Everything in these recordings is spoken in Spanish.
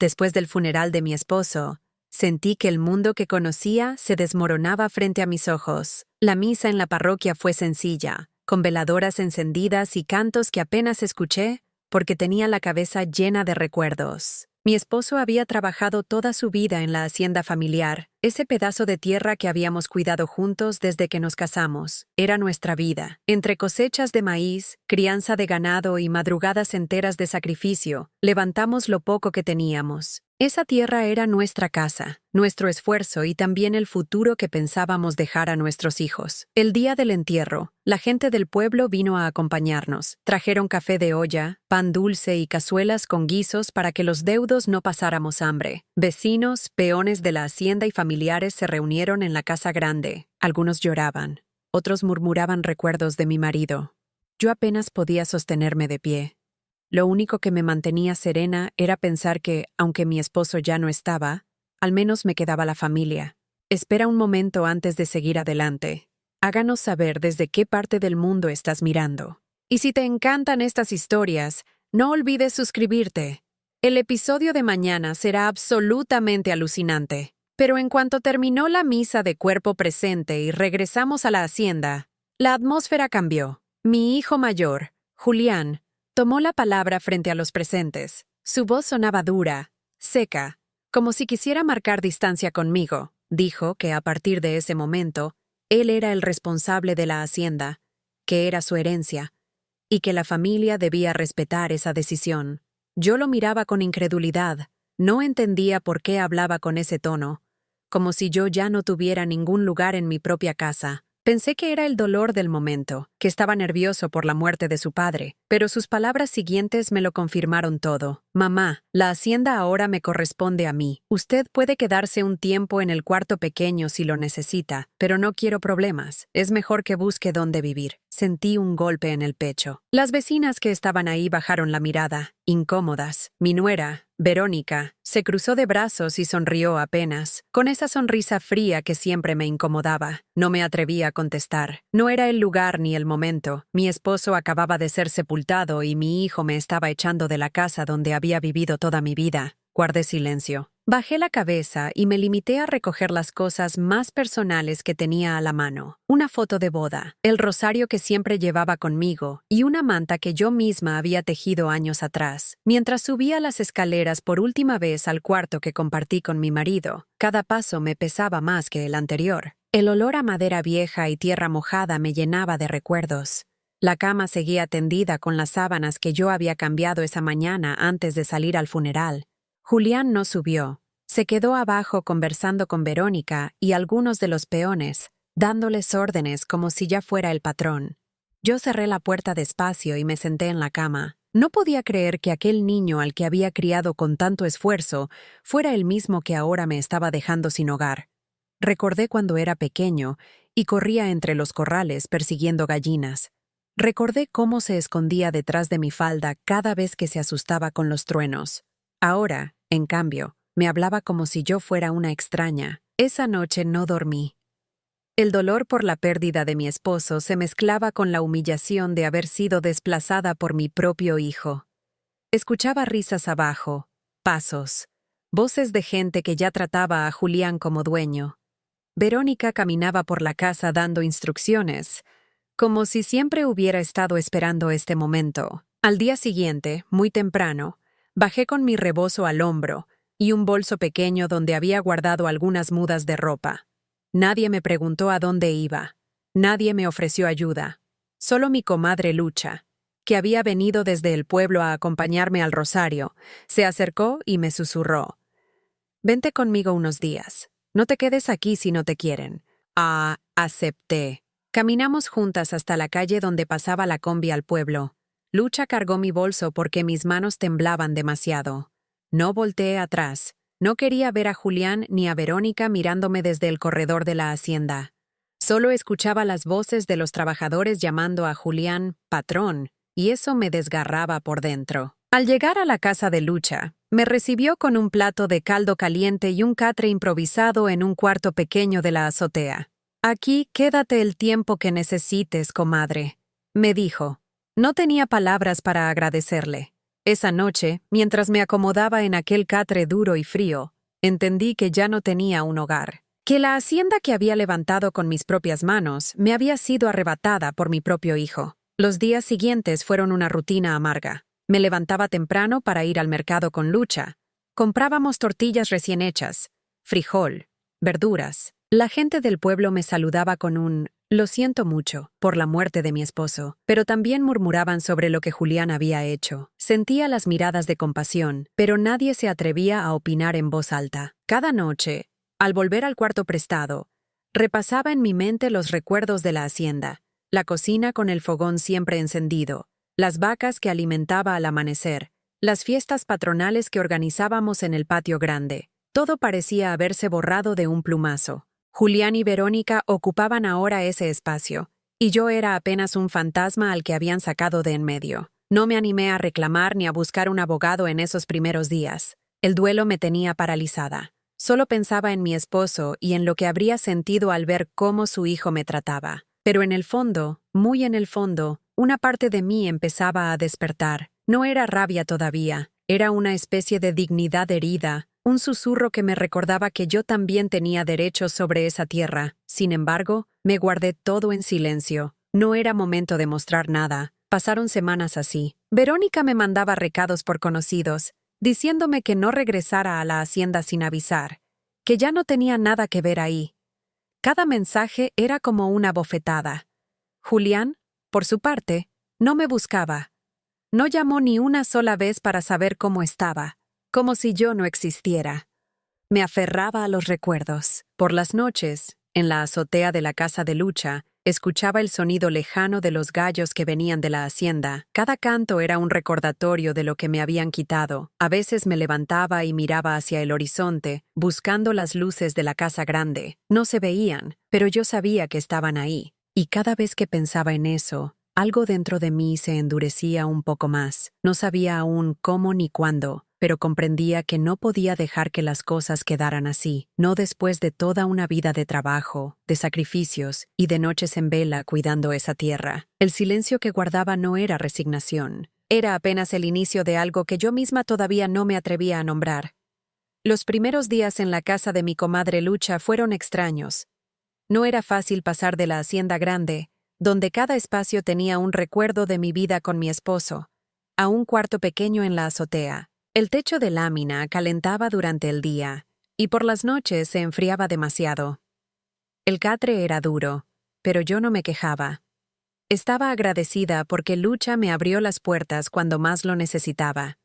Después del funeral de mi esposo, sentí que el mundo que conocía se desmoronaba frente a mis ojos. La misa en la parroquia fue sencilla, con veladoras encendidas y cantos que apenas escuché porque tenía la cabeza llena de recuerdos. Mi esposo había trabajado toda su vida en la hacienda familiar. Ese pedazo de tierra que habíamos cuidado juntos desde que nos casamos era nuestra vida. Entre cosechas de maíz, crianza de ganado y madrugadas enteras de sacrificio, levantamos lo poco que teníamos. Esa tierra era nuestra casa, nuestro esfuerzo y también el futuro que pensábamos dejar a nuestros hijos. El día del entierro, la gente del pueblo vino a acompañarnos. Trajeron café de olla, pan dulce y cazuelas con guisos para que los deudos no pasáramos hambre. Vecinos, peones de la hacienda y familiares se reunieron en la casa grande. Algunos lloraban, otros murmuraban recuerdos de mi marido. Yo apenas podía sostenerme de pie. Lo único que me mantenía serena era pensar que, aunque mi esposo ya no estaba, al menos me quedaba la familia. Espera un momento antes de seguir adelante. Háganos saber desde qué parte del mundo estás mirando. Y si te encantan estas historias, no olvides suscribirte. El episodio de mañana será absolutamente alucinante. Pero en cuanto terminó la misa de cuerpo presente y regresamos a la hacienda, la atmósfera cambió. Mi hijo mayor, Julián, tomó la palabra frente a los presentes. Su voz sonaba dura, seca, como si quisiera marcar distancia conmigo. Dijo que a partir de ese momento, él era el responsable de la hacienda, que era su herencia, y que la familia debía respetar esa decisión. Yo lo miraba con incredulidad. No entendía por qué hablaba con ese tono, como si yo ya no tuviera ningún lugar en mi propia casa. Pensé que era el dolor del momento, que estaba nervioso por la muerte de su padre, pero sus palabras siguientes me lo confirmaron todo. Mamá, la hacienda ahora me corresponde a mí. Usted puede quedarse un tiempo en el cuarto pequeño si lo necesita, pero no quiero problemas. Es mejor que busque dónde vivir. Sentí un golpe en el pecho. Las vecinas que estaban ahí bajaron la mirada, incómodas. Mi nuera, Verónica, se cruzó de brazos y sonrió apenas, con esa sonrisa fría que siempre me incomodaba. No me atreví a contestar. No era el lugar ni el momento. Mi esposo acababa de ser sepultado y mi hijo me estaba echando de la casa donde había vivido toda mi vida. Guardé silencio. Bajé la cabeza y me limité a recoger las cosas más personales que tenía a la mano. Una foto de boda, el rosario que siempre llevaba conmigo y una manta que yo misma había tejido años atrás. Mientras subía las escaleras por última vez al cuarto que compartí con mi marido, cada paso me pesaba más que el anterior. El olor a madera vieja y tierra mojada me llenaba de recuerdos. La cama seguía tendida con las sábanas que yo había cambiado esa mañana antes de salir al funeral. Julián no subió. Se quedó abajo conversando con Verónica y algunos de los peones, dándoles órdenes como si ya fuera el patrón. Yo cerré la puerta despacio y me senté en la cama. No podía creer que aquel niño al que había criado con tanto esfuerzo fuera el mismo que ahora me estaba dejando sin hogar. Recordé cuando era pequeño y corría entre los corrales persiguiendo gallinas. Recordé cómo se escondía detrás de mi falda cada vez que se asustaba con los truenos. Ahora, en cambio, me hablaba como si yo fuera una extraña. Esa noche no dormí. El dolor por la pérdida de mi esposo se mezclaba con la humillación de haber sido desplazada por mi propio hijo. Escuchaba risas abajo, pasos, voces de gente que ya trataba a Julián como dueño. Verónica caminaba por la casa dando instrucciones, como si siempre hubiera estado esperando este momento. Al día siguiente, muy temprano, bajé con mi rebozo al hombro y un bolso pequeño donde había guardado algunas mudas de ropa. Nadie me preguntó a dónde iba. Nadie me ofreció ayuda. Solo mi comadre Lucha, que había venido desde el pueblo a acompañarme al rosario, se acercó y me susurró: «Vente conmigo unos días. No te quedes aquí si no te quieren». Acepté. Caminamos juntas hasta la calle donde pasaba la combi al pueblo. Lucha cargó mi bolso porque mis manos temblaban demasiado. No volteé atrás. No quería ver a Julián ni a Verónica mirándome desde el corredor de la hacienda. Solo escuchaba las voces de los trabajadores llamando a Julián patrón, y eso me desgarraba por dentro. Al llegar a la casa de Lucha, me recibió con un plato de caldo caliente y un catre improvisado en un cuarto pequeño de la azotea. «Aquí quédate el tiempo que necesites, comadre», me dijo. No tenía palabras para agradecerle. Esa noche, mientras me acomodaba en aquel catre duro y frío, entendí que ya no tenía un hogar, que la hacienda que había levantado con mis propias manos me había sido arrebatada por mi propio hijo. Los días siguientes fueron una rutina amarga. Me levantaba temprano para ir al mercado con Lucha. Comprábamos tortillas recién hechas, frijol, verduras. La gente del pueblo me saludaba con un «lo siento mucho» por la muerte de mi esposo, pero también murmuraban sobre lo que Julián había hecho. Sentía las miradas de compasión, pero nadie se atrevía a opinar en voz alta. Cada noche, al volver al cuarto prestado, repasaba en mi mente los recuerdos de la hacienda, la cocina con el fogón siempre encendido, las vacas que alimentaba al amanecer, las fiestas patronales que organizábamos en el patio grande. Todo parecía haberse borrado de un plumazo. Julián y Verónica ocupaban ahora ese espacio, y yo era apenas un fantasma al que habían sacado de en medio. No me animé a reclamar ni a buscar un abogado en esos primeros días. El duelo me tenía paralizada. Solo pensaba en mi esposo y en lo que habría sentido al ver cómo su hijo me trataba. Pero en el fondo, muy en el fondo, una parte de mí empezaba a despertar. No era rabia todavía, era una especie de dignidad herida, un susurro que me recordaba que yo también tenía derechos sobre esa tierra. Sin embargo, me guardé todo en silencio. No era momento de mostrar nada. Pasaron semanas así. Verónica me mandaba recados por conocidos, diciéndome que no regresara a la hacienda sin avisar, que ya no tenía nada que ver ahí. Cada mensaje era como una bofetada. Julián, por su parte, no me buscaba. No llamó ni una sola vez para saber cómo estaba, como si yo no existiera. Me aferraba a los recuerdos. Por las noches, en la azotea de la casa de Lucha, escuchaba el sonido lejano de los gallos que venían de la hacienda. Cada canto era un recordatorio de lo que me habían quitado. A veces me levantaba y miraba hacia el horizonte, buscando las luces de la casa grande. No se veían, pero yo sabía que estaban ahí. Y cada vez que pensaba en eso, algo dentro de mí se endurecía un poco más. No sabía aún cómo ni cuándo, pero comprendía que no podía dejar que las cosas quedaran así, no después de toda una vida de trabajo, de sacrificios y de noches en vela cuidando esa tierra. El silencio que guardaba no era resignación, era apenas el inicio de algo que yo misma todavía no me atrevía a nombrar. Los primeros días en la casa de mi comadre Lucha fueron extraños. No era fácil pasar de la hacienda grande, donde cada espacio tenía un recuerdo de mi vida con mi esposo, a un cuarto pequeño en la azotea. El techo de lámina calentaba durante el día, y por las noches se enfriaba demasiado. El catre era duro, pero yo no me quejaba. Estaba agradecida porque Lucha me abrió las puertas cuando más lo necesitaba.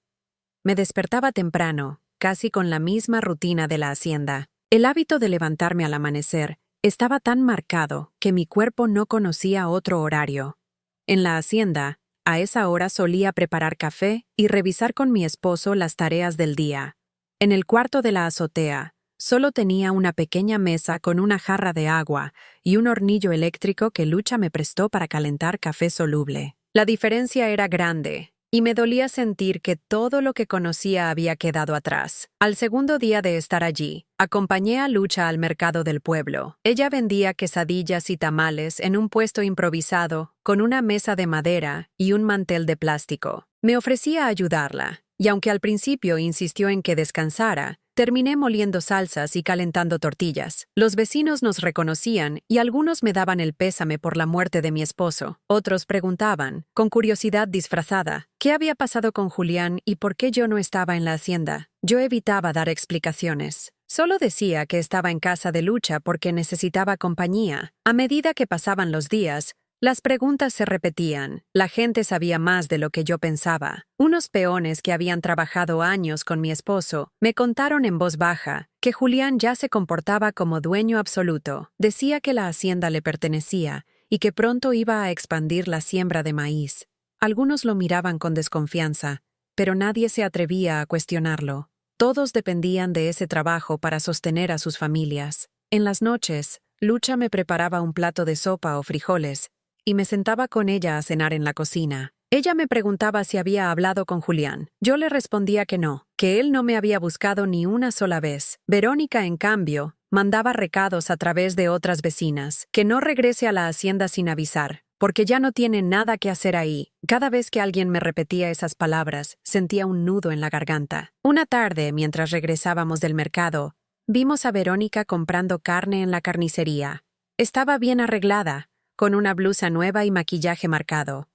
Me despertaba temprano, casi con la misma rutina de la hacienda. El hábito de levantarme al amanecer estaba tan marcado que mi cuerpo no conocía otro horario. En la hacienda, a esa hora solía preparar café y revisar con mi esposo las tareas del día. En el cuarto de la azotea, solo tenía una pequeña mesa con una jarra de agua y un hornillo eléctrico que Lucha me prestó para calentar café soluble. La diferencia era grande, y me dolía sentir que todo lo que conocía había quedado atrás. Al segundo día de estar allí, acompañé a Lucha al mercado del pueblo. Ella vendía quesadillas y tamales en un puesto improvisado, con una mesa de madera y un mantel de plástico. Me ofrecí a ayudarla, y aunque al principio insistió en que descansara, terminé moliendo salsas y calentando tortillas. Los vecinos nos reconocían y algunos me daban el pésame por la muerte de mi esposo. Otros preguntaban, con curiosidad disfrazada, qué había pasado con Julián y por qué yo no estaba en la hacienda. Yo evitaba dar explicaciones. Solo decía que estaba en casa de Lucha porque necesitaba compañía. A medida que pasaban los días, las preguntas se repetían. La gente sabía más de lo que yo pensaba. Unos peones que habían trabajado años con mi esposo me contaron en voz baja que Julián ya se comportaba como dueño absoluto. Decía que la hacienda le pertenecía y que pronto iba a expandir la siembra de maíz. Algunos lo miraban con desconfianza, pero nadie se atrevía a cuestionarlo. Todos dependían de ese trabajo para sostener a sus familias. En las noches, Lucha me preparaba un plato de sopa o frijoles, y me sentaba con ella a cenar en la cocina. Ella me preguntaba si había hablado con Julián. Yo le respondía que no, que él no me había buscado ni una sola vez. Verónica, en cambio, mandaba recados a través de otras vecinas, que no regrese a la hacienda sin avisar. porque ya no tiene nada que hacer ahí. Cada vez que alguien me repetía esas palabras, sentía un nudo en la garganta. Una tarde, mientras regresábamos del mercado, vimos a Verónica comprando carne en la carnicería. Estaba bien arreglada, con una blusa nueva y maquillaje marcado.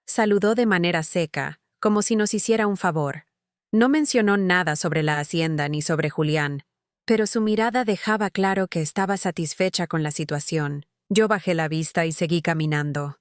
Saludó de manera seca, como si nos hiciera un favor. No mencionó nada sobre la hacienda ni sobre Julián, pero su mirada dejaba claro que estaba satisfecha con la situación. Yo bajé la vista y seguí caminando.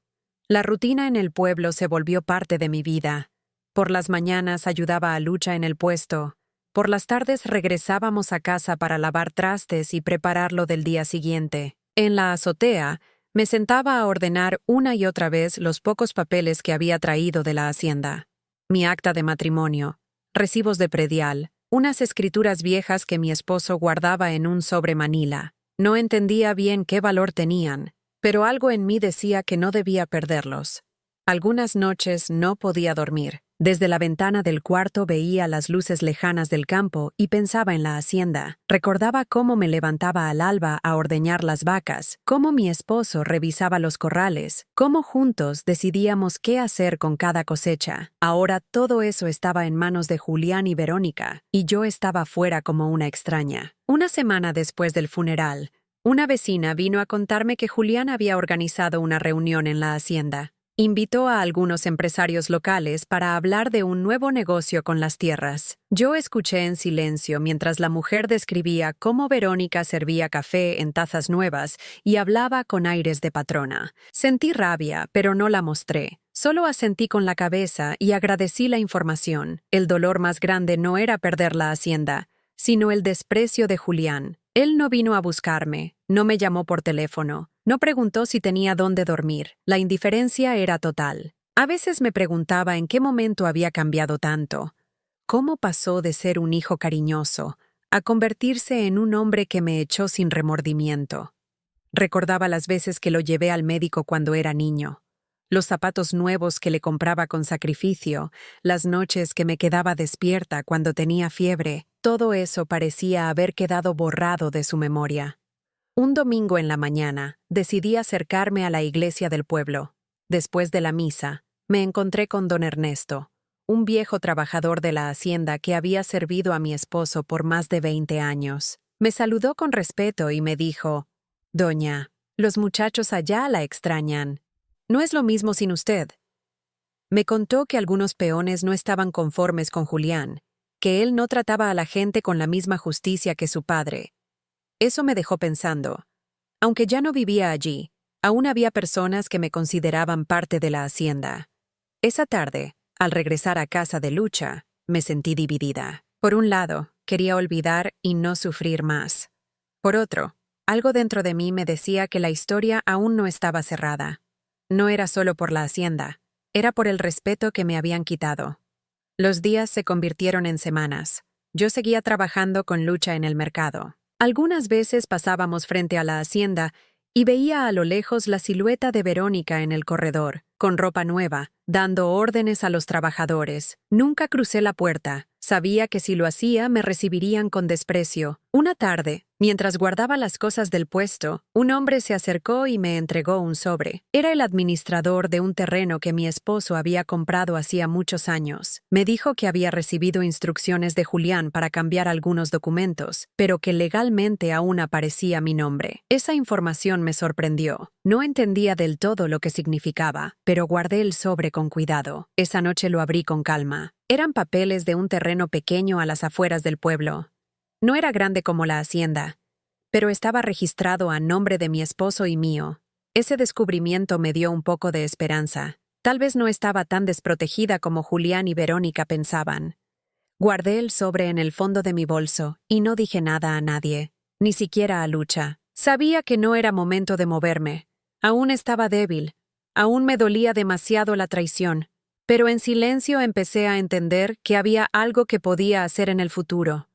La rutina en el pueblo se volvió parte de mi vida. Por las mañanas ayudaba a Lucha en el puesto. Por las tardes regresábamos a casa para lavar trastes y prepararlo del día siguiente. En la azotea, me sentaba a ordenar una y otra vez los pocos papeles que había traído de la hacienda. Mi acta de matrimonio, recibos de predial, unas escrituras viejas que mi esposo guardaba en un sobre Manila. No entendía bien qué valor tenían, pero algo en mí decía que no debía perderlos. Algunas noches no podía dormir. Desde la ventana del cuarto veía las luces lejanas del campo y pensaba en la hacienda. Recordaba cómo me levantaba al alba a ordeñar las vacas, cómo mi esposo revisaba los corrales, cómo juntos decidíamos qué hacer con cada cosecha. Ahora todo eso estaba en manos de Julián y Verónica, y yo estaba fuera como una extraña. Una semana después del funeral, una vecina vino a contarme que Julián había organizado una reunión en la hacienda. Invitó a algunos empresarios locales para hablar de un nuevo negocio con las tierras. Yo escuché en silencio mientras la mujer describía cómo Verónica servía café en tazas nuevas y hablaba con aires de patrona. Sentí rabia, pero no la mostré. Solo asentí con la cabeza y agradecí la información. El dolor más grande no era perder la hacienda, sino el desprecio de Julián. Él no vino a buscarme, no me llamó por teléfono, no preguntó si tenía dónde dormir. La indiferencia era total. A veces me preguntaba en qué momento había cambiado tanto. ¿Cómo pasó de ser un hijo cariñoso a convertirse en un hombre que me echó sin remordimiento? Recordaba las veces que lo llevé al médico cuando era niño, los zapatos nuevos que le compraba con sacrificio, las noches que me quedaba despierta cuando tenía fiebre. Todo eso parecía haber quedado borrado de su memoria. Un domingo en la mañana, decidí acercarme a la iglesia del pueblo. Después de la misa, me encontré con don Ernesto, un viejo trabajador de la hacienda que había servido a mi esposo por más de 20 años. Me saludó con respeto y me dijo: «Doña, los muchachos allá la extrañan. No es lo mismo sin usted». Me contó que algunos peones no estaban conformes con Julián, que él no trataba a la gente con la misma justicia que su padre. Eso me dejó pensando. Aunque ya no vivía allí, aún había personas que me consideraban parte de la hacienda. Esa tarde, al regresar a casa de Lucha, me sentí dividida. Por un lado, quería olvidar y no sufrir más. Por otro, algo dentro de mí me decía que la historia aún no estaba cerrada. No era solo por la hacienda, era por el respeto que me habían quitado. Los días se convirtieron en semanas. Yo seguía trabajando con Lucha en el mercado. Algunas veces pasábamos frente a la hacienda y veía a lo lejos la silueta de Verónica en el corredor, con ropa nueva, dando órdenes a los trabajadores. Nunca crucé la puerta. Sabía que si lo hacía me recibirían con desprecio. Una tarde, mientras guardaba las cosas del puesto, un hombre se acercó y me entregó un sobre. Era el administrador de un terreno que mi esposo había comprado hacía muchos años. Me dijo que había recibido instrucciones de Julián para cambiar algunos documentos, pero que legalmente aún aparecía mi nombre. Esa información me sorprendió. No entendía del todo lo que significaba, pero guardé el sobre con cuidado. Esa noche lo abrí con calma. Eran papeles de un terreno pequeño a las afueras del pueblo. No era grande como la hacienda, pero estaba registrado a nombre de mi esposo y mío. Ese descubrimiento me dio un poco de esperanza. Tal vez no estaba tan desprotegida como Julián y Verónica pensaban. Guardé el sobre en el fondo de mi bolso y no dije nada a nadie, ni siquiera a Lucha. Sabía que no era momento de moverme. Aún estaba débil. Aún me dolía demasiado la traición. Pero en silencio empecé a entender que había algo que podía hacer en el futuro.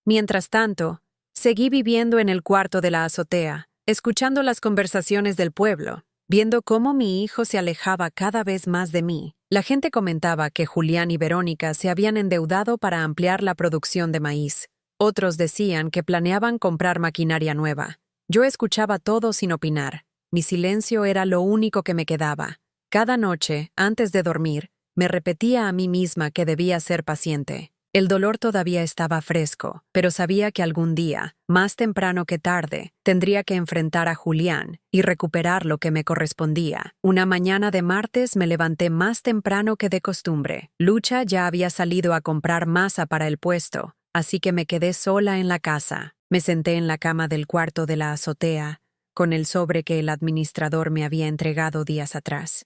Mientras tanto, seguí viviendo en el cuarto de la azotea, escuchando las conversaciones del pueblo, viendo cómo mi hijo se alejaba cada vez más de mí. La gente comentaba que Julián y Verónica se habían endeudado para ampliar la producción de maíz. Otros decían que planeaban comprar maquinaria nueva. Yo escuchaba todo sin opinar. Mi silencio era lo único que me quedaba. Cada noche, antes de dormir, me repetía a mí misma que debía ser paciente. El dolor todavía estaba fresco, pero sabía que algún día, más temprano que tarde, tendría que enfrentar a Julián y recuperar lo que me correspondía. Una mañana de martes me levanté más temprano que de costumbre. Lucha ya había salido a comprar masa para el puesto, así que me quedé sola en la casa. Me senté en la cama del cuarto de la azotea, con el sobre que el administrador me había entregado días atrás.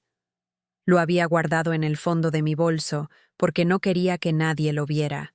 Lo había guardado en el fondo de mi bolso porque no quería que nadie lo viera.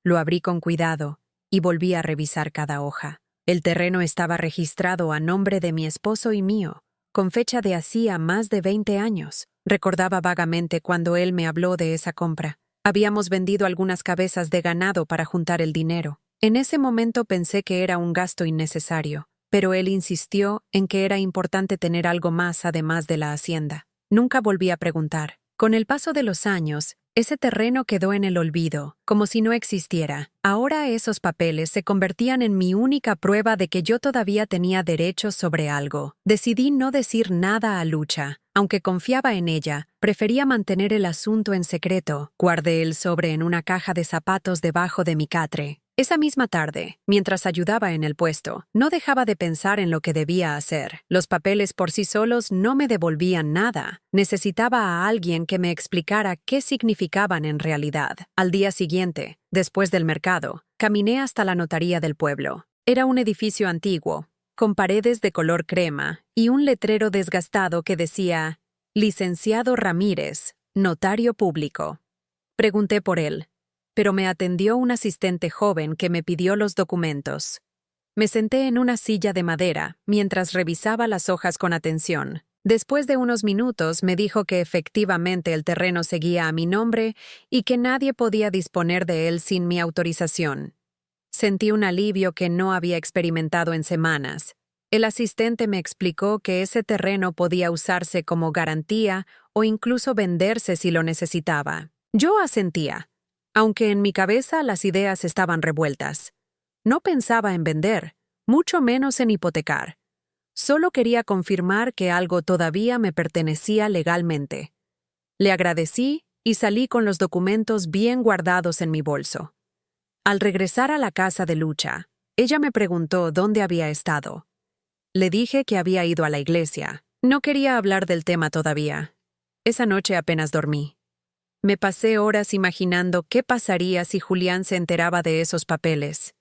Lo abrí con cuidado y volví a revisar cada hoja. El terreno estaba registrado a nombre de mi esposo y mío, con fecha de hacía más de 20 años. Recordaba vagamente cuando él me habló de esa compra. Habíamos vendido algunas cabezas de ganado para juntar el dinero. En ese momento pensé que era un gasto innecesario, pero él insistió en que era importante tener algo más además de la hacienda. Nunca volví a preguntar. Con el paso de los años, ese terreno quedó en el olvido, como si no existiera. Ahora esos papeles se convertían en mi única prueba de que yo todavía tenía derechos sobre algo. Decidí no decir nada a Lucha. Aunque confiaba en ella, prefería mantener el asunto en secreto. Guardé el sobre en una caja de zapatos debajo de mi catre. Esa misma tarde, mientras ayudaba en el puesto, no dejaba de pensar en lo que debía hacer. Los papeles por sí solos no me devolvían nada. Necesitaba a alguien que me explicara qué significaban en realidad. Al día siguiente, después del mercado, caminé hasta la notaría del pueblo. Era un edificio antiguo, con paredes de color crema y un letrero desgastado que decía «Licenciado Ramírez, notario público». Pregunté por él, pero me atendió un asistente joven que me pidió los documentos. Me senté en una silla de madera mientras revisaba las hojas con atención. Después de unos minutos me dijo que efectivamente el terreno seguía a mi nombre y que nadie podía disponer de él sin mi autorización. Sentí un alivio que no había experimentado en semanas. El asistente me explicó que ese terreno podía usarse como garantía o incluso venderse si lo necesitaba. Yo asentía, aunque en mi cabeza las ideas estaban revueltas. No pensaba en vender, mucho menos en hipotecar. Solo quería confirmar que algo todavía me pertenecía legalmente. Le agradecí y salí con los documentos bien guardados en mi bolso. Al regresar a la casa de Lucha, ella me preguntó dónde había estado. Le dije que había ido a la iglesia. No quería hablar del tema todavía. Esa noche apenas dormí. Me pasé horas imaginando qué pasaría si Julián se enteraba de esos papeles.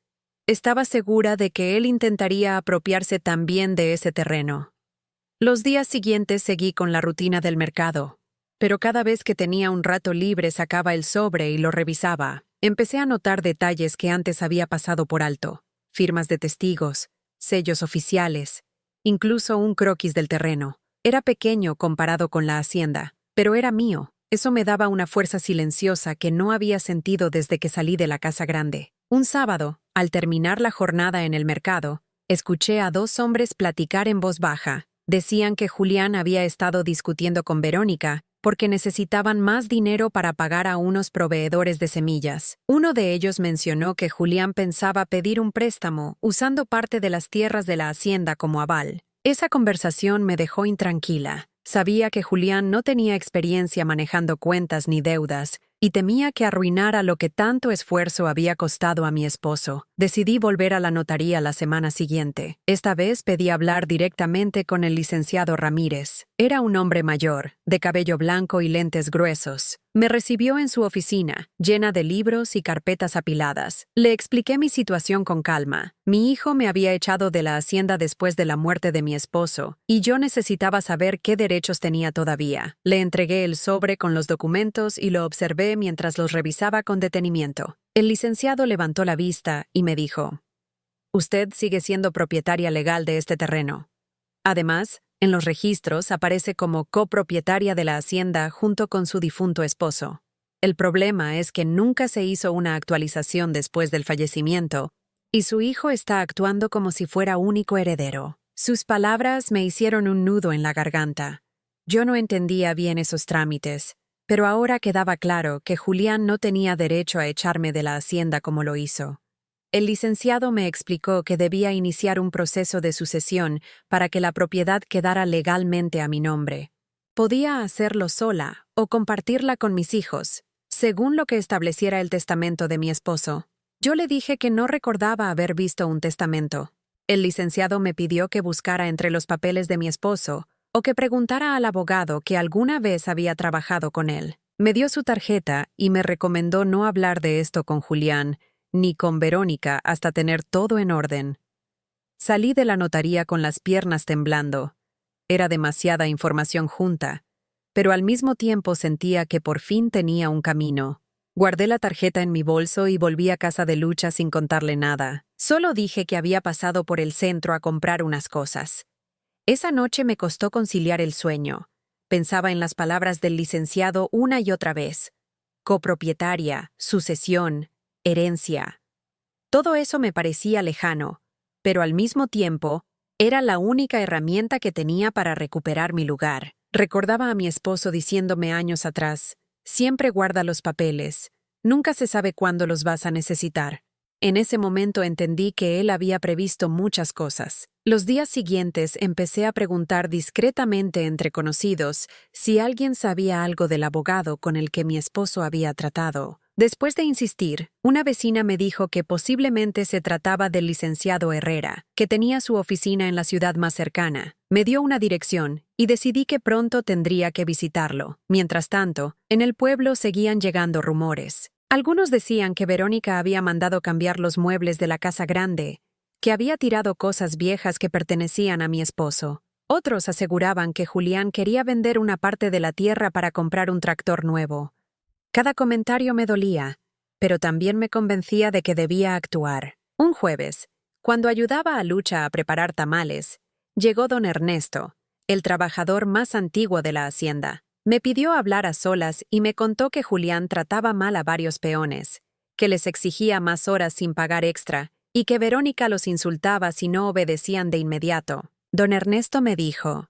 Estaba segura de que él intentaría apropiarse también de ese terreno. Los días siguientes seguí con la rutina del mercado, pero cada vez que tenía un rato libre sacaba el sobre y lo revisaba. Empecé a notar detalles que antes había pasado por alto: firmas de testigos, sellos oficiales, incluso un croquis del terreno. Era pequeño comparado con la hacienda, pero era mío. Eso me daba una fuerza silenciosa que no había sentido desde que salí de la casa grande. Un sábado, al terminar la jornada en el mercado, escuché a dos hombres platicar en voz baja. Decían que Julián había estado discutiendo con Verónica porque necesitaban más dinero para pagar a unos proveedores de semillas. Uno de ellos mencionó que Julián pensaba pedir un préstamo usando parte de las tierras de la hacienda como aval. Esa conversación me dejó intranquila. Sabía que Julián no tenía experiencia manejando cuentas ni deudas, y temía que arruinara lo que tanto esfuerzo había costado a mi esposo. Decidí volver a la notaría la semana siguiente. Esta vez pedí hablar directamente con el licenciado Ramírez. Era un hombre mayor, de cabello blanco y lentes gruesos. Me recibió en su oficina, llena de libros y carpetas apiladas. Le expliqué mi situación con calma. Mi hijo me había echado de la hacienda después de la muerte de mi esposo, y yo necesitaba saber qué derechos tenía todavía. Le entregué el sobre con los documentos y lo observé mientras los revisaba con detenimiento. El licenciado levantó la vista y me dijo: «Usted sigue siendo propietaria legal de este terreno. Además, en los registros aparece como copropietaria de la hacienda junto con su difunto esposo. El problema es que nunca se hizo una actualización después del fallecimiento, y su hijo está actuando como si fuera único heredero». Sus palabras me hicieron un nudo en la garganta. Yo no entendía bien esos trámites, pero ahora quedaba claro que Julián no tenía derecho a echarme de la hacienda como lo hizo. El licenciado me explicó que debía iniciar un proceso de sucesión para que la propiedad quedara legalmente a mi nombre. Podía hacerlo sola o compartirla con mis hijos, según lo que estableciera el testamento de mi esposo. Yo le dije que no recordaba haber visto un testamento. El licenciado me pidió que buscara entre los papeles de mi esposo o que preguntara al abogado que alguna vez había trabajado con él. Me dio su tarjeta y me recomendó no hablar de esto con Julián ni con Verónica hasta tener todo en orden. Salí de la notaría con las piernas temblando. Era demasiada información junta, pero al mismo tiempo sentía que por fin tenía un camino. Guardé la tarjeta en mi bolso y volví a casa de Lucha sin contarle nada. Solo dije que había pasado por el centro a comprar unas cosas. Esa noche me costó conciliar el sueño. Pensaba en las palabras del licenciado una y otra vez. Copropietaria, sucesión, herencia. Todo eso me parecía lejano, pero al mismo tiempo era la única herramienta que tenía para recuperar mi lugar. Recordaba a mi esposo diciéndome años atrás, siempre guarda los papeles, nunca se sabe cuándo los vas a necesitar. En ese momento entendí que él había previsto muchas cosas. Los días siguientes empecé a preguntar discretamente entre conocidos si alguien sabía algo del abogado con el que mi esposo había tratado. Después de insistir, una vecina me dijo que posiblemente se trataba del licenciado Herrera, que tenía su oficina en la ciudad más cercana. Me dio una dirección y decidí que pronto tendría que visitarlo. Mientras tanto, en el pueblo seguían llegando rumores. Algunos decían que Verónica había mandado cambiar los muebles de la casa grande, que había tirado cosas viejas que pertenecían a mi esposo. Otros aseguraban que Julián quería vender una parte de la tierra para comprar un tractor nuevo. Cada comentario me dolía, pero también me convencía de que debía actuar. Un jueves, cuando ayudaba a Lucha a preparar tamales, llegó don Ernesto, el trabajador más antiguo de la hacienda. Me pidió hablar a solas y me contó que Julián trataba mal a varios peones, que les exigía más horas sin pagar extra y que Verónica los insultaba si no obedecían de inmediato. Don Ernesto me dijo: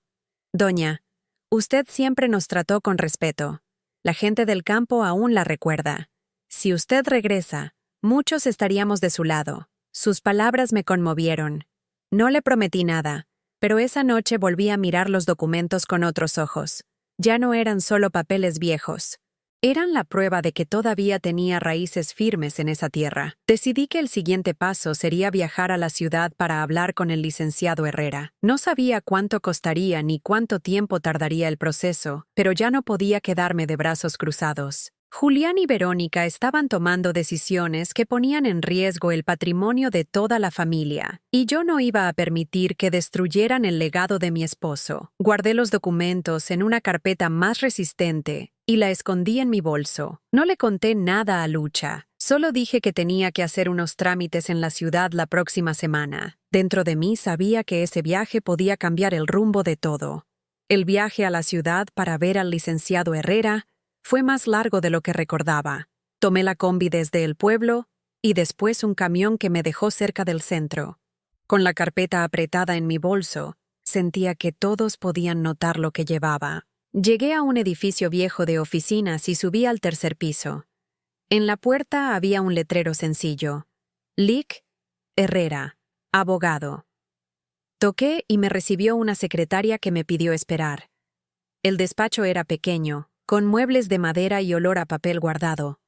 «Doña, usted siempre nos trató con respeto. La gente del campo aún la recuerda. Si usted regresa, muchos estaríamos de su lado». Sus palabras me conmovieron. No le prometí nada, pero esa noche volví a mirar los documentos con otros ojos. Ya no eran solo papeles viejos. Eran la prueba de que todavía tenía raíces firmes en esa tierra. Decidí que el siguiente paso sería viajar a la ciudad para hablar con el licenciado Herrera. No sabía cuánto costaría ni cuánto tiempo tardaría el proceso, pero ya no podía quedarme de brazos cruzados. Julián y Verónica estaban tomando decisiones que ponían en riesgo el patrimonio de toda la familia, y yo no iba a permitir que destruyeran el legado de mi esposo. Guardé los documentos en una carpeta más resistente y la escondí en mi bolso. No le conté nada a Lucha, solo dije que tenía que hacer unos trámites en la ciudad la próxima semana. Dentro de mí sabía que ese viaje podía cambiar el rumbo de todo. El viaje a la ciudad para ver al licenciado Herrera fue más largo de lo que recordaba. Tomé la combi desde el pueblo y después un camión que me dejó cerca del centro. Con la carpeta apretada en mi bolso, sentía que todos podían notar lo que llevaba. Llegué a un edificio viejo de oficinas y subí al tercer piso. En la puerta había un letrero sencillo: Lic Herrera, abogado. Toqué y me recibió una secretaria que me pidió esperar. El despacho era pequeño, con muebles de madera y olor a papel guardado.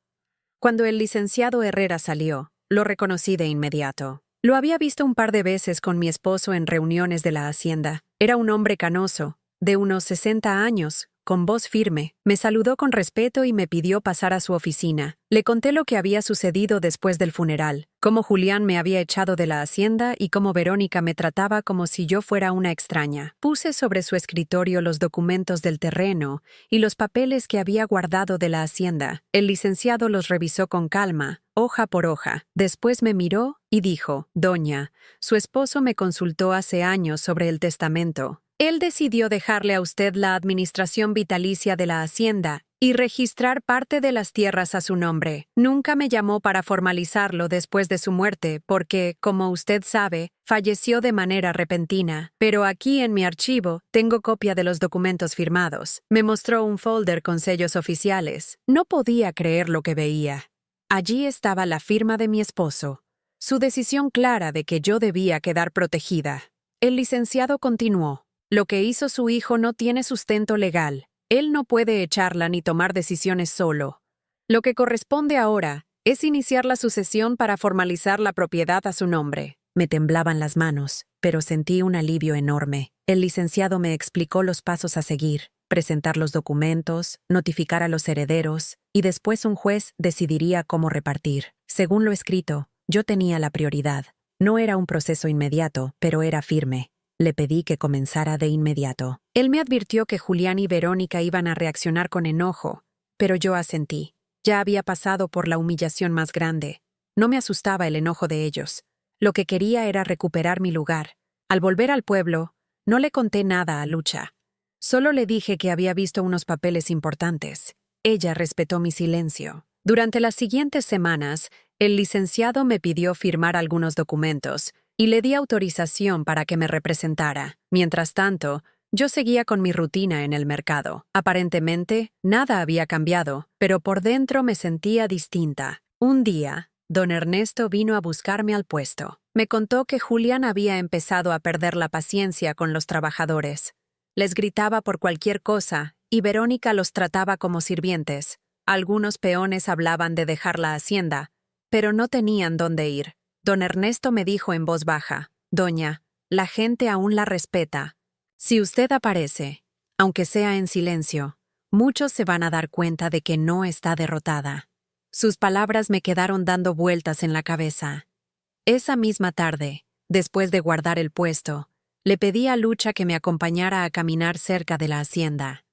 Cuando el licenciado Herrera salió, lo reconocí de inmediato. Lo había visto un par de veces con mi esposo en reuniones de la hacienda. Era un hombre canoso, de unos 60 años, con voz firme. Me saludó con respeto y me pidió pasar a su oficina. Le conté lo que había sucedido después del funeral, cómo Julián me había echado de la hacienda y cómo Verónica me trataba como si yo fuera una extraña. Puse sobre su escritorio los documentos del terreno y los papeles que había guardado de la hacienda. El licenciado los revisó con calma, hoja por hoja. Después me miró y dijo: «Doña, su esposo me consultó hace años sobre el testamento. Él decidió dejarle a usted la administración vitalicia de la hacienda y registrar parte de las tierras a su nombre. Nunca me llamó para formalizarlo después de su muerte porque, como usted sabe, falleció de manera repentina. Pero aquí en mi archivo tengo copia de los documentos firmados». Me mostró un folder con sellos oficiales. No podía creer lo que veía. Allí estaba la firma de mi esposo, su decisión clara de que yo debía quedar protegida. El licenciado continuó. Lo que hizo su hijo no tiene sustento legal. Él no puede echarla ni tomar decisiones solo. Lo que corresponde ahora es iniciar la sucesión para formalizar la propiedad a su nombre. Me temblaban las manos, pero sentí un alivio enorme. El licenciado me explicó los pasos a seguir: presentar los documentos, notificar a los herederos, y después un juez decidiría cómo repartir. Según lo escrito, yo tenía la prioridad. No era un proceso inmediato, pero era firme. Le pedí que comenzara de inmediato. Él me advirtió que Julián y Verónica iban a reaccionar con enojo, pero yo asentí. Ya había pasado por la humillación más grande. No me asustaba el enojo de ellos. Lo que quería era recuperar mi lugar. Al volver al pueblo, no le conté nada a Lucha. Solo le dije que había visto unos papeles importantes. Ella respetó mi silencio. Durante las siguientes semanas, el licenciado me pidió firmar algunos documentos y le di autorización para que me representara. Mientras tanto, yo seguía con mi rutina en el mercado. Aparentemente, nada había cambiado, pero por dentro me sentía distinta. Un día, don Ernesto vino a buscarme al puesto. Me contó que Julián había empezado a perder la paciencia con los trabajadores. Les gritaba por cualquier cosa y Verónica los trataba como sirvientes. Algunos peones hablaban de dejar la hacienda, pero no tenían dónde ir. Don Ernesto me dijo en voz baja: «Doña, la gente aún la respeta. Si usted aparece, aunque sea en silencio, muchos se van a dar cuenta de que no está derrotada». Sus palabras me quedaron dando vueltas en la cabeza. Esa misma tarde, después de guardar el puesto, le pedí a Lucha que me acompañara a caminar cerca de la hacienda.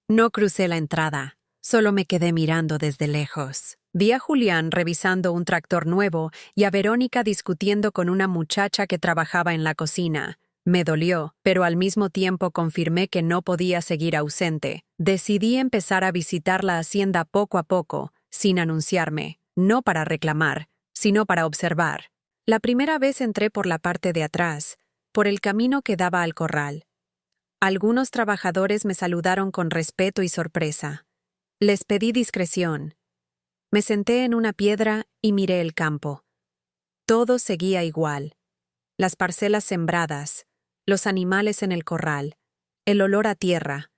No crucé la entrada, solo me quedé mirando desde lejos. Vi a Julián revisando un tractor nuevo y a Verónica discutiendo con una muchacha que trabajaba en la cocina. Me dolió, pero al mismo tiempo confirmé que no podía seguir ausente. Decidí empezar a visitar la hacienda poco a poco, sin anunciarme, no para reclamar, sino para observar. La primera vez entré por la parte de atrás, por el camino que daba al corral. Algunos trabajadores me saludaron con respeto y sorpresa. Les pedí discreción. Me senté en una piedra y miré el campo. Todo seguía igual. Las parcelas sembradas, los animales en el corral, el olor a tierra.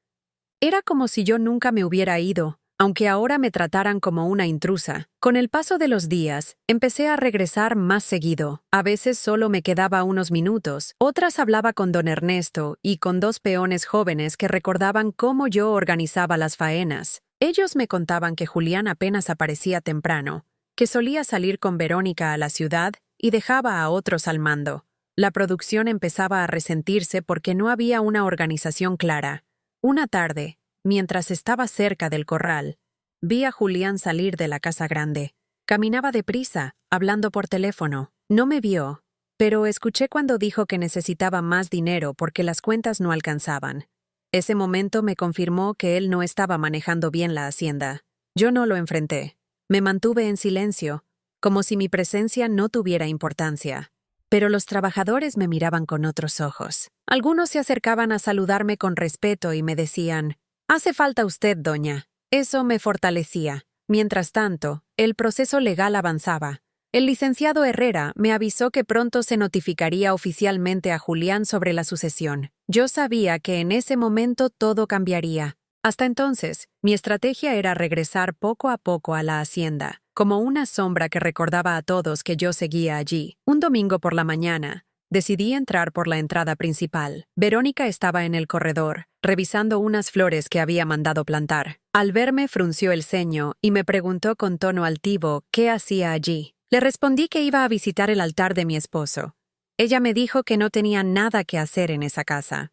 Era como si yo nunca me hubiera ido, aunque ahora me trataran como una intrusa. Con el paso de los días, empecé a regresar más seguido. A veces solo me quedaba unos minutos, otras hablaba con don Ernesto y con dos peones jóvenes que recordaban cómo yo organizaba las faenas. Ellos me contaban que Julián apenas aparecía temprano, que solía salir con Verónica a la ciudad y dejaba a otros al mando. La producción empezaba a resentirse porque no había una organización clara. Una tarde, mientras estaba cerca del corral, vi a Julián salir de la casa grande. Caminaba deprisa, hablando por teléfono. No me vio, pero escuché cuando dijo que necesitaba más dinero porque las cuentas no alcanzaban. Ese momento me confirmó que él no estaba manejando bien la hacienda. Yo no lo enfrenté. Me mantuve en silencio, como si mi presencia no tuviera importancia. Pero los trabajadores me miraban con otros ojos. Algunos se acercaban a saludarme con respeto y me decían: «Hace falta usted, doña». Eso me fortalecía. Mientras tanto, el proceso legal avanzaba. El licenciado Herrera me avisó que pronto se notificaría oficialmente a Julián sobre la sucesión. Yo sabía que en ese momento todo cambiaría. Hasta entonces, mi estrategia era regresar poco a poco a la hacienda, como una sombra que recordaba a todos que yo seguía allí. Un domingo por la mañana, decidí entrar por la entrada principal. Verónica estaba en el corredor, revisando unas flores que había mandado plantar. Al verme, frunció el ceño y me preguntó con tono altivo qué hacía allí. Le respondí que iba a visitar el altar de mi esposo. Ella me dijo que no tenía nada que hacer en esa casa.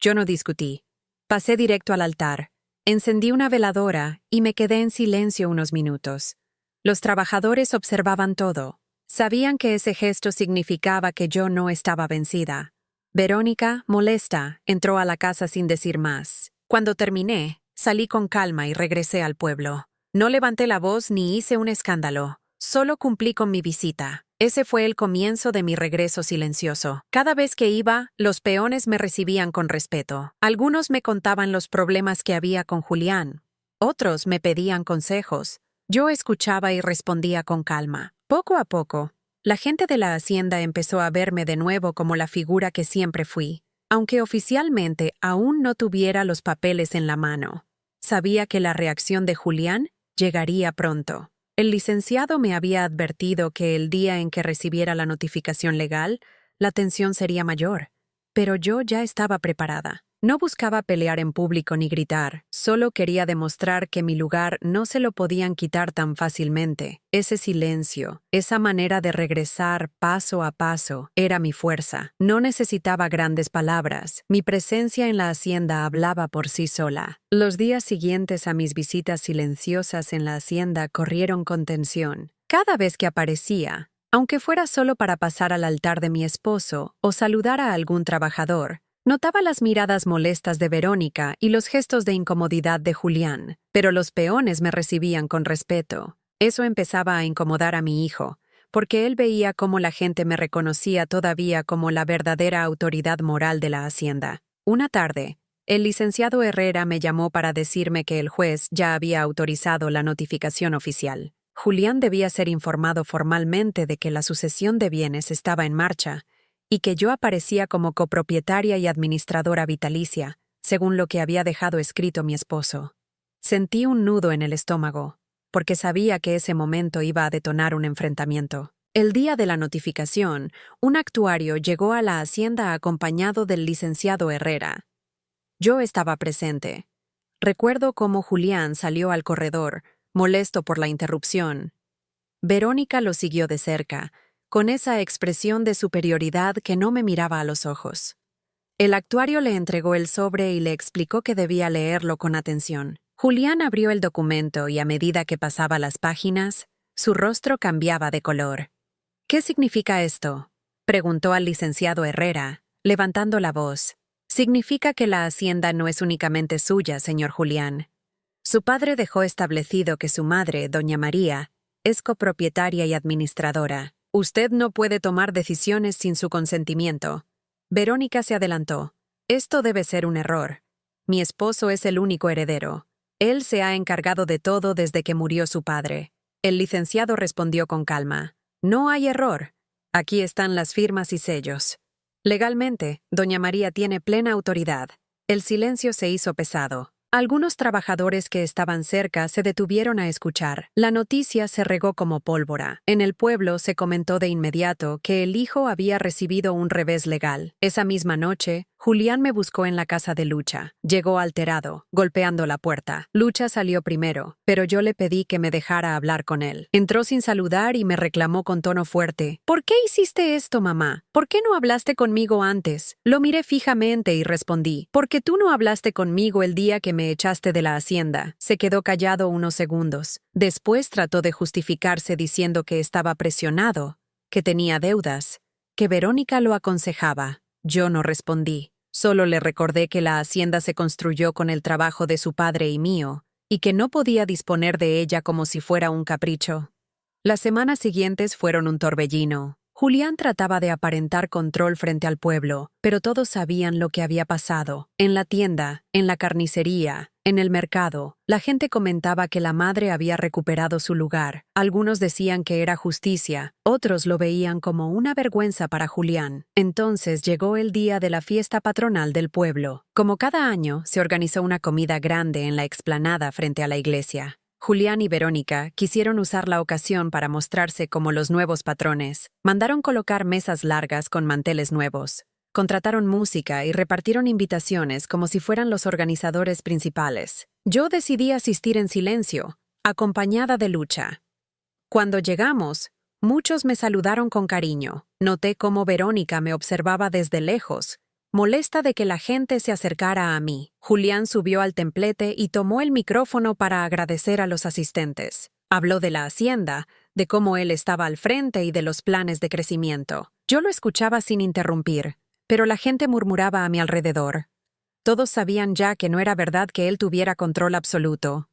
Yo no discutí. Pasé directo al altar, encendí una veladora y me quedé en silencio unos minutos. Los trabajadores observaban todo. Sabían que ese gesto significaba que yo no estaba vencida. Verónica, molesta, entró a la casa sin decir más. Cuando terminé, salí con calma y regresé al pueblo. No levanté la voz ni hice un escándalo. Solo cumplí con mi visita. Ese fue el comienzo de mi regreso silencioso. Cada vez que iba, los peones me recibían con respeto. Algunos me contaban los problemas que había con Julián. Otros me pedían consejos. Yo escuchaba y respondía con calma. Poco a poco, La gente de la hacienda empezó a verme de nuevo como la figura que siempre fui, aunque oficialmente aún no tuviera los papeles en la mano. Sabía que la reacción de Julián llegaría pronto. El licenciado me había advertido que el día en que recibiera la notificación legal, la tensión sería mayor. Pero yo ya estaba preparada. No buscaba pelear en público ni gritar, solo quería demostrar que mi lugar no se lo podían quitar tan fácilmente. Ese silencio, esa manera de regresar paso a paso, era mi fuerza. No necesitaba grandes palabras. Mi presencia en la hacienda hablaba por sí sola. Los días siguientes a mis visitas silenciosas en la hacienda corrieron con tensión. Cada vez que aparecía, aunque fuera solo para pasar al altar de mi esposo o saludar a algún trabajador, notaba las miradas molestas de Verónica y los gestos de incomodidad de Julián, pero los peones me recibían con respeto. Eso empezaba a incomodar a mi hijo, porque él veía cómo la gente me reconocía todavía como la verdadera autoridad moral de la hacienda. Una tarde, el licenciado Herrera me llamó para decirme que el juez ya había autorizado la notificación oficial. Julián debía ser informado formalmente de que la sucesión de bienes estaba en marcha, y que yo aparecía como copropietaria y administradora vitalicia, según lo que había dejado escrito mi esposo. Sentí un nudo en el estómago, porque sabía que ese momento iba a detonar un enfrentamiento. El día de la notificación, un actuario llegó a la hacienda acompañado del licenciado Herrera. Yo estaba presente. Recuerdo cómo Julián salió al corredor, molesto por la interrupción. Verónica lo siguió de cerca, con esa expresión de superioridad que no me miraba a los ojos. El actuario le entregó el sobre y le explicó que debía leerlo con atención. Julián abrió el documento y a medida que pasaba las páginas, su rostro cambiaba de color. «¿Qué significa esto?», preguntó al licenciado Herrera, levantando la voz. «Significa que la hacienda no es únicamente suya, señor Julián. Su padre dejó establecido que su madre, doña María, es copropietaria y administradora. Usted no puede tomar decisiones sin su consentimiento». Verónica se adelantó. «Esto debe ser un error. Mi esposo es el único heredero. Él se ha encargado de todo desde que murió su padre». El licenciado respondió con calma. «No hay error. Aquí están las firmas y sellos. Legalmente, doña María tiene plena autoridad». El silencio se hizo pesado. Algunos trabajadores que estaban cerca se detuvieron a escuchar. La noticia se regó como pólvora. En el pueblo se comentó de inmediato que el hijo había recibido un revés legal. Esa misma noche, Julián me buscó en la casa de Lucha. Llegó alterado, golpeando la puerta. Lucha salió primero, pero yo le pedí que me dejara hablar con él. Entró sin saludar y me reclamó con tono fuerte. «¿Por qué hiciste esto, mamá? ¿Por qué no hablaste conmigo antes?». Lo miré fijamente y respondí: «Porque tú no hablaste conmigo el día que me echaste de la hacienda». Se quedó callado unos segundos. Después trató de justificarse diciendo que estaba presionado, que tenía deudas, que Verónica lo aconsejaba. Yo no respondí. Solo le recordé que la hacienda se construyó con el trabajo de su padre y mío, y que no podía disponer de ella como si fuera un capricho. Las semanas siguientes fueron un torbellino. Julián trataba de aparentar control frente al pueblo, pero todos sabían lo que había pasado. En la tienda, en la carnicería, en el mercado, la gente comentaba que la madre había recuperado su lugar. Algunos decían que era justicia, otros lo veían como una vergüenza para Julián. Entonces llegó el día de la fiesta patronal del pueblo. Como cada año, se organizó una comida grande en la explanada frente a la iglesia. Julián y Verónica quisieron usar la ocasión para mostrarse como los nuevos patrones. Mandaron colocar mesas largas con manteles nuevos. Contrataron música y repartieron invitaciones como si fueran los organizadores principales. Yo decidí asistir en silencio, acompañada de Lucha. Cuando llegamos, muchos me saludaron con cariño. Noté cómo Verónica me observaba desde lejos, molesta de que la gente se acercara a mí. Julián subió al templete y tomó el micrófono para agradecer a los asistentes. Habló de la hacienda, de cómo él estaba al frente y de los planes de crecimiento. Yo lo escuchaba sin interrumpir, pero la gente murmuraba a mi alrededor. Todos sabían ya que no era verdad que él tuviera control absoluto.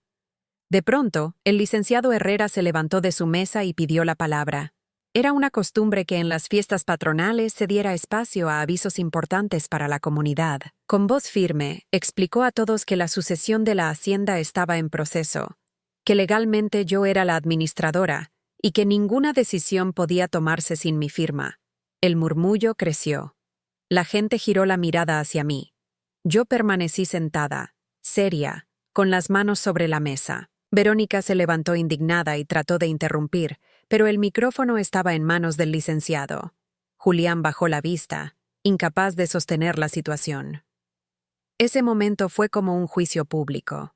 De pronto, el licenciado Herrera se levantó de su mesa y pidió la palabra. Era una costumbre que en las fiestas patronales se diera espacio a avisos importantes para la comunidad. Con voz firme, explicó a todos que la sucesión de la hacienda estaba en proceso, que legalmente yo era la administradora y que ninguna decisión podía tomarse sin mi firma. El murmullo creció. La gente giró la mirada hacia mí. Yo permanecí sentada, seria, con las manos sobre la mesa. Verónica se levantó indignada y trató de interrumpir, pero el micrófono estaba en manos del licenciado. Julián bajó la vista, incapaz de sostener la situación. Ese momento fue como un juicio público.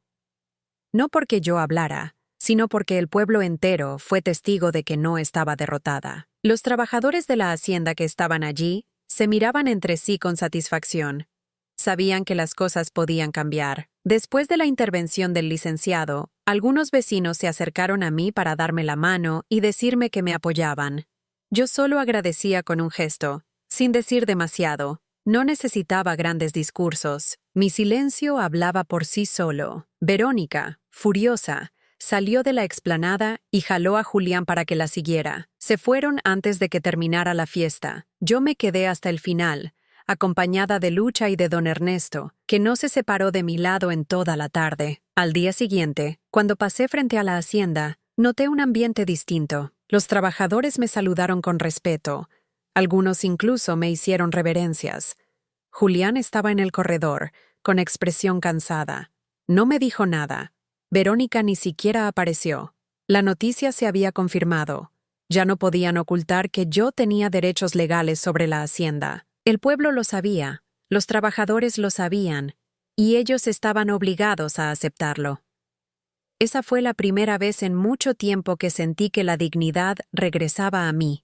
No porque yo hablara, sino porque el pueblo entero fue testigo de que no estaba derrotada. Los trabajadores de la hacienda que estaban allí se miraban entre sí con satisfacción. Sabían que las cosas podían cambiar. Después de la intervención del licenciado, algunos vecinos se acercaron a mí para darme la mano y decirme que me apoyaban. Yo solo agradecía con un gesto, sin decir demasiado. No necesitaba grandes discursos. Mi silencio hablaba por sí solo. Verónica, furiosa, salió de la explanada y jaló a Julián para que la siguiera. Se fueron antes de que terminara la fiesta. Yo me quedé hasta el final, acompañada de Lucha y de don Ernesto, que no se separó de mi lado en toda la tarde. Al día siguiente, cuando pasé frente a la hacienda, noté un ambiente distinto. Los trabajadores me saludaron con respeto. Algunos incluso me hicieron reverencias. Julián estaba en el corredor, con expresión cansada. No me dijo nada. Verónica ni siquiera apareció. La noticia se había confirmado. Ya no podían ocultar que yo tenía derechos legales sobre la hacienda. El pueblo lo sabía, los trabajadores lo sabían, y ellos estaban obligados a aceptarlo. Esa fue la primera vez en mucho tiempo que sentí que la dignidad regresaba a mí.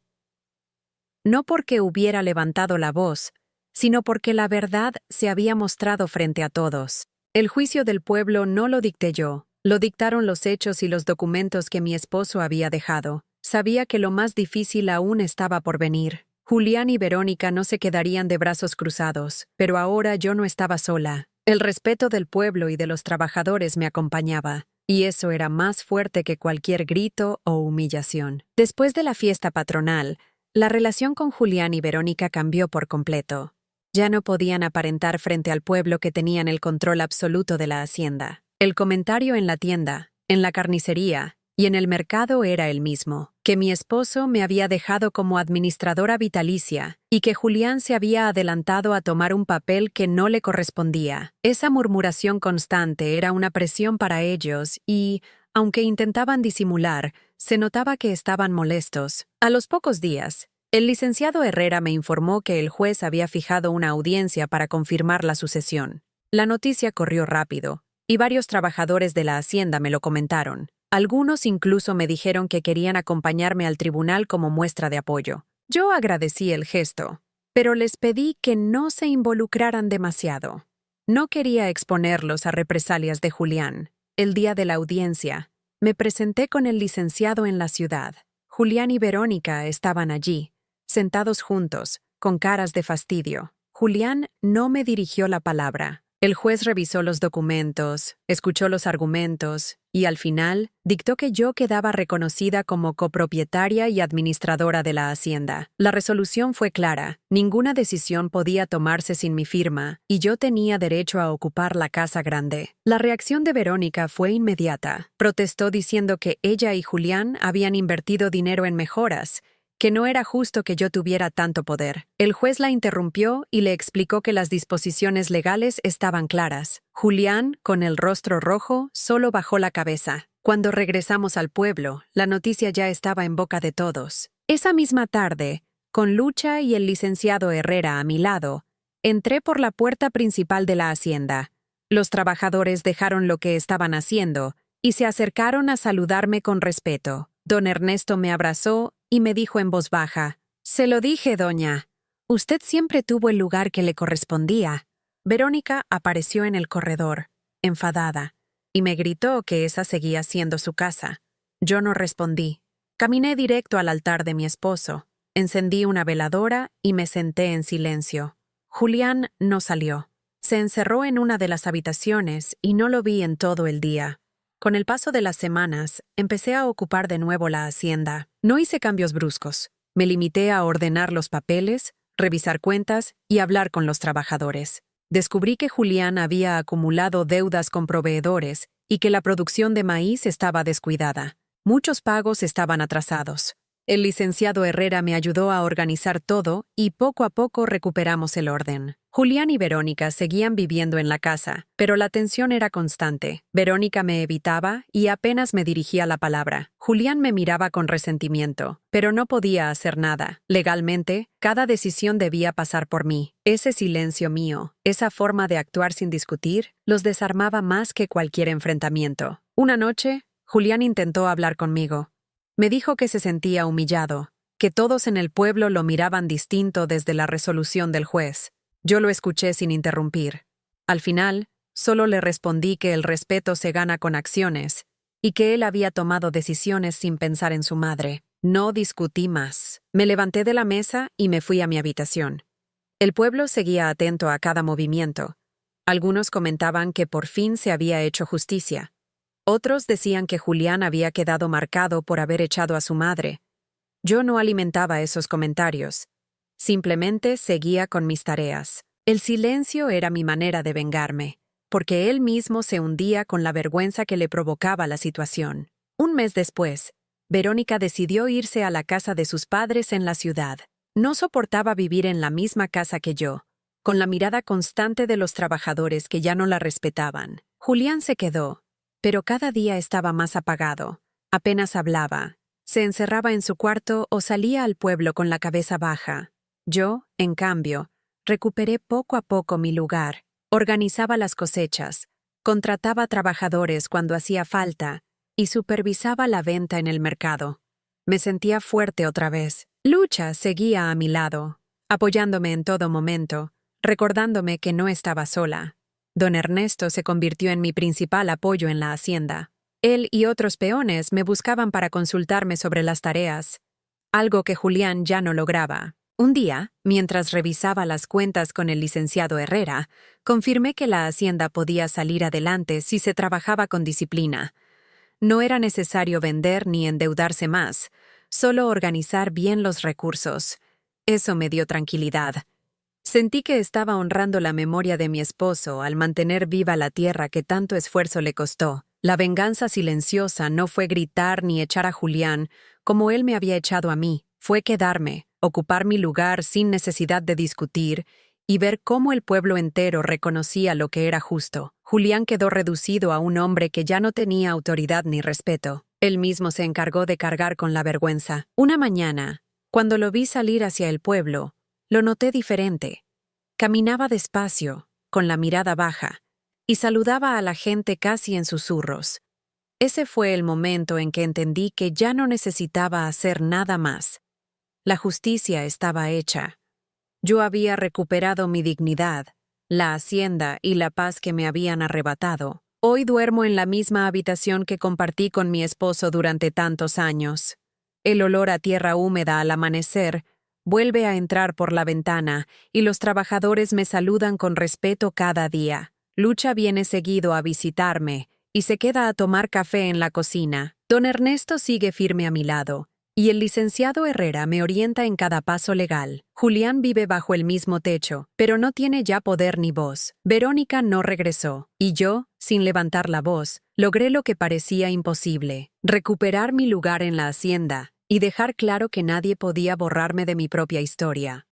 No porque hubiera levantado la voz, sino porque la verdad se había mostrado frente a todos. El juicio del pueblo no lo dicté yo, lo dictaron los hechos y los documentos que mi esposo había dejado. Sabía que lo más difícil aún estaba por venir. Julián y Verónica no se quedarían de brazos cruzados, pero ahora yo no estaba sola. El respeto del pueblo y de los trabajadores me acompañaba, y eso era más fuerte que cualquier grito o humillación. Después de la fiesta patronal, la relación con Julián y Verónica cambió por completo. Ya no podían aparentar frente al pueblo que tenían el control absoluto de la hacienda. El comentario en la tienda, en la carnicería y en el mercado era el mismo, que mi esposo me había dejado como administradora vitalicia y que Julián se había adelantado a tomar un papel que no le correspondía. Esa murmuración constante era una presión para ellos y, aunque intentaban disimular, se notaba que estaban molestos. A los pocos días, el licenciado Herrera me informó que el juez había fijado una audiencia para confirmar la sucesión. La noticia corrió rápido, y varios trabajadores de la hacienda me lo comentaron. Algunos incluso me dijeron que querían acompañarme al tribunal como muestra de apoyo. Yo agradecí el gesto, pero les pedí que no se involucraran demasiado. No quería exponerlos a represalias de Julián. El día de la audiencia, me presenté con el licenciado en la ciudad. Julián y Verónica estaban allí, sentados juntos, con caras de fastidio. Julián no me dirigió la palabra. El juez revisó los documentos, escuchó los argumentos y, al final, dictó que yo quedaba reconocida como copropietaria y administradora de la hacienda. La resolución fue clara. Ninguna decisión podía tomarse sin mi firma y yo tenía derecho a ocupar la casa grande. La reacción de Verónica fue inmediata. Protestó diciendo que ella y Julián habían invertido dinero en mejoras, que no era justo que yo tuviera tanto poder. El juez la interrumpió y le explicó que las disposiciones legales estaban claras. Julián, con el rostro rojo, solo bajó la cabeza. Cuando regresamos al pueblo, la noticia ya estaba en boca de todos. Esa misma tarde, con Lucha y el licenciado Herrera a mi lado, entré por la puerta principal de la hacienda. Los trabajadores dejaron lo que estaban haciendo y se acercaron a saludarme con respeto. Don Ernesto me abrazó y me dijo en voz baja: «Se lo dije, doña. Usted siempre tuvo el lugar que le correspondía». Verónica apareció en el corredor, enfadada, y me gritó que esa seguía siendo su casa. Yo no respondí. Caminé directo al altar de mi esposo, encendí una veladora y me senté en silencio. Julián no salió. Se encerró en una de las habitaciones y no lo vi en todo el día. Con el paso de las semanas, empecé a ocupar de nuevo la hacienda. No hice cambios bruscos. Me limité a ordenar los papeles, revisar cuentas y hablar con los trabajadores. Descubrí que Julián había acumulado deudas con proveedores y que la producción de maíz estaba descuidada. Muchos pagos estaban atrasados. El licenciado Herrera me ayudó a organizar todo y poco a poco recuperamos el orden. Julián y Verónica seguían viviendo en la casa, pero la tensión era constante. Verónica me evitaba y apenas me dirigía la palabra. Julián me miraba con resentimiento, pero no podía hacer nada. Legalmente, cada decisión debía pasar por mí. Ese silencio mío, esa forma de actuar sin discutir, los desarmaba más que cualquier enfrentamiento. Una noche, Julián intentó hablar conmigo. Me dijo que se sentía humillado, que todos en el pueblo lo miraban distinto desde la resolución del juez. Yo lo escuché sin interrumpir. Al final, solo le respondí que el respeto se gana con acciones y que él había tomado decisiones sin pensar en su madre. No discutí más. Me levanté de la mesa y me fui a mi habitación. El pueblo seguía atento a cada movimiento. Algunos comentaban que por fin se había hecho justicia. Otros decían que Julián había quedado marcado por haber echado a su madre. Yo no alimentaba esos comentarios. Simplemente seguía con mis tareas. El silencio era mi manera de vengarme, porque él mismo se hundía con la vergüenza que le provocaba la situación. Un mes después, Verónica decidió irse a la casa de sus padres en la ciudad. No soportaba vivir en la misma casa que yo, con la mirada constante de los trabajadores que ya no la respetaban. Julián se quedó, pero cada día estaba más apagado. Apenas hablaba. Se encerraba en su cuarto o salía al pueblo con la cabeza baja. Yo, en cambio, recuperé poco a poco mi lugar. Organizaba las cosechas, contrataba trabajadores cuando hacía falta y supervisaba la venta en el mercado. Me sentía fuerte otra vez. Lucha seguía a mi lado, apoyándome en todo momento, recordándome que no estaba sola. Don Ernesto se convirtió en mi principal apoyo en la hacienda. Él y otros peones me buscaban para consultarme sobre las tareas, algo que Julián ya no lograba. Un día, mientras revisaba las cuentas con el licenciado Herrera, confirmé que la hacienda podía salir adelante si se trabajaba con disciplina. No era necesario vender ni endeudarse más, solo organizar bien los recursos. Eso me dio tranquilidad. Sentí que estaba honrando la memoria de mi esposo al mantener viva la tierra que tanto esfuerzo le costó. La venganza silenciosa no fue gritar ni echar a Julián, como él me había echado a mí. Fue quedarme, ocupar mi lugar sin necesidad de discutir y ver cómo el pueblo entero reconocía lo que era justo. Julián quedó reducido a un hombre que ya no tenía autoridad ni respeto. Él mismo se encargó de cargar con la vergüenza. Una mañana, cuando lo vi salir hacia el pueblo, lo noté diferente. Caminaba despacio, con la mirada baja, y saludaba a la gente casi en susurros. Ese fue el momento en que entendí que ya no necesitaba hacer nada más. La justicia estaba hecha. Yo había recuperado mi dignidad, la hacienda y la paz que me habían arrebatado. Hoy duermo en la misma habitación que compartí con mi esposo durante tantos años. El olor a tierra húmeda al amanecer vuelve a entrar por la ventana y los trabajadores me saludan con respeto cada día. Lucha viene seguido a visitarme y se queda a tomar café en la cocina. Don Ernesto sigue firme a mi lado y el licenciado Herrera me orienta en cada paso legal. Julián vive bajo el mismo techo, pero no tiene ya poder ni voz. Verónica no regresó y yo, sin levantar la voz, logré lo que parecía imposible: recuperar mi lugar en la hacienda y dejar claro que nadie podía borrarme de mi propia historia.